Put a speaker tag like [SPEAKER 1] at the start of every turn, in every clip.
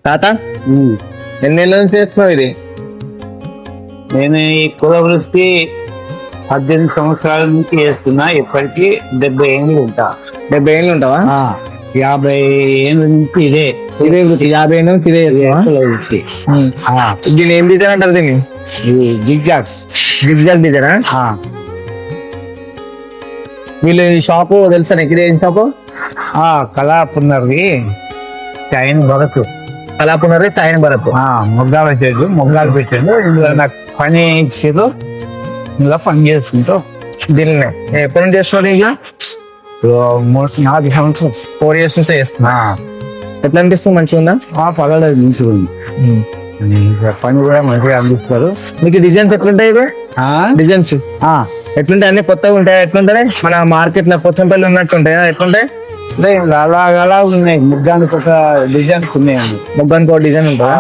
[SPEAKER 1] తాత ఎన్నేళ్ళ నుంచి చేస్తున్నావు ఇది?
[SPEAKER 2] నేను ఈ కుల వృత్తి 18 సంవత్సరాల నుంచి చేస్తున్నా. ఇప్పటికీ 70 ఏళ్ళు ఉంటా.
[SPEAKER 1] 70 ఏళ్ళు ఉంటావా?
[SPEAKER 2] 50 ఏళ్ళ నుంచి ఇదే
[SPEAKER 1] ఇదే వృత్తి. 50 ఏళ్ళ నుంచి ఇదే చేస్తున్నావా?
[SPEAKER 2] కుల వృత్తి.
[SPEAKER 1] దీన్ని ఏం డిజైన్ అంటారు? దీన్ని
[SPEAKER 2] ఇది జిగ్జాగ్స్.
[SPEAKER 1] జిగ్జాగ్ డిజైనా? వీళ్ళు ఈ షాపు తెలుసా నీకు? ఇదే షాపు
[SPEAKER 2] కళాపున్నర్ది చైన్ భరత్.
[SPEAKER 1] కళాపునరి టైన్ భరత్.
[SPEAKER 2] మొగ్గాలు పెట్టాడు. ఇందులో నాకు పని ఇచ్చారు. ఇందులో పని చేసుకుంటూ
[SPEAKER 1] దీన్ని ఎప్పటి నుంచి చేస్తున్నావు? ఇంకా
[SPEAKER 2] 4 సంవత్సరాలు
[SPEAKER 1] 4 years నుంచి చేస్తున్నా. ఎట్లా అనిపిస్తుంది? మంచిగా ఉందా?
[SPEAKER 2] పర్వాలేదు, మంచిగుంది. పని కూడా మంచిగా అందిస్తారు.
[SPEAKER 1] మీకు డిజైన్స్ ఎట్లుంటాయి? ఇవి డిజైన్స్ ఎట్లుంటాయి? అన్ని కొత్తగా ఉంటాయి? ఎట్లుంటాయి? మన మార్కెట్ లో కొత్తపల్లి ఉన్నట్టు ఉంటాయా? ఎట్లుంటాయి?
[SPEAKER 2] అలా ఉన్నాయి. ముగ్గానికి ఒక డిజైన్ ఉన్నాయండి.
[SPEAKER 1] ముగ్గానికి ఒక డిజైన్ ఉంటుందా?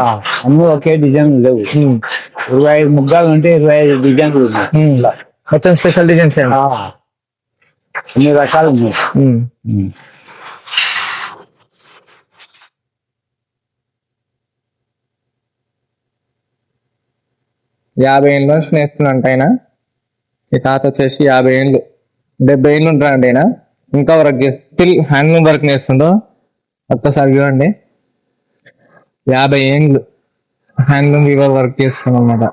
[SPEAKER 2] అన్నీ ఒకే డిజైన్ లేవు. 25 ముగ్గాలు ఉంటే 25 డిజైన్లు ఉన్నాయి.
[SPEAKER 1] మొత్తం స్పెషల్ డిజైన్స్
[SPEAKER 2] అన్ని రకాలు ఉన్నాయి.
[SPEAKER 1] 50 ఏళ్ళ నుంచి నేర్చుకున్నాంట ఆయన. ఈ తాత వచ్చేసి 50 ఏళ్ళు 70 ఏళ్ళు ఉంటారండి ఆయన. ఇంకా వర్క్ స్టిల్ హ్యాండ్లూమ్ వర్క్ నేర్చుకుంటూ ఒక్కసారి చూడండి. 50 ఏళ్ళు హ్యాండ్లూమ్ వీవర్ వర్క్ చేస్తున్నాం అనమాట.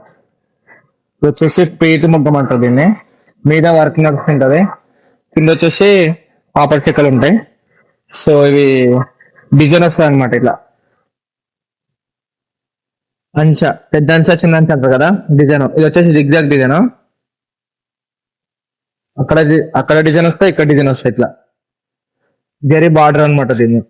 [SPEAKER 1] ఇది వచ్చేసి పీట ముగ్గం అంటారు దీన్ని. మీద వర్క్ నడుస్తుంటది. కింద వచ్చేసి పాపర్ చెక్కలు ఉంటాయి. సో ఇవి డిజైన్ వస్తాయి అనమాట. ఇట్లా అంచ, పెద్ద అంచ, చిన్న అంచ అంటారు కదా డిజైన్. ఇది వచ్చేసి జిగ్జాగ్ డిజైన్. అక్కడ డిజైన్ వస్తాయి, ఇక్కడ డిజైన్ వస్తాయి. ఇట్లా జరీ బార్డర్ అనమాట దీన్ని.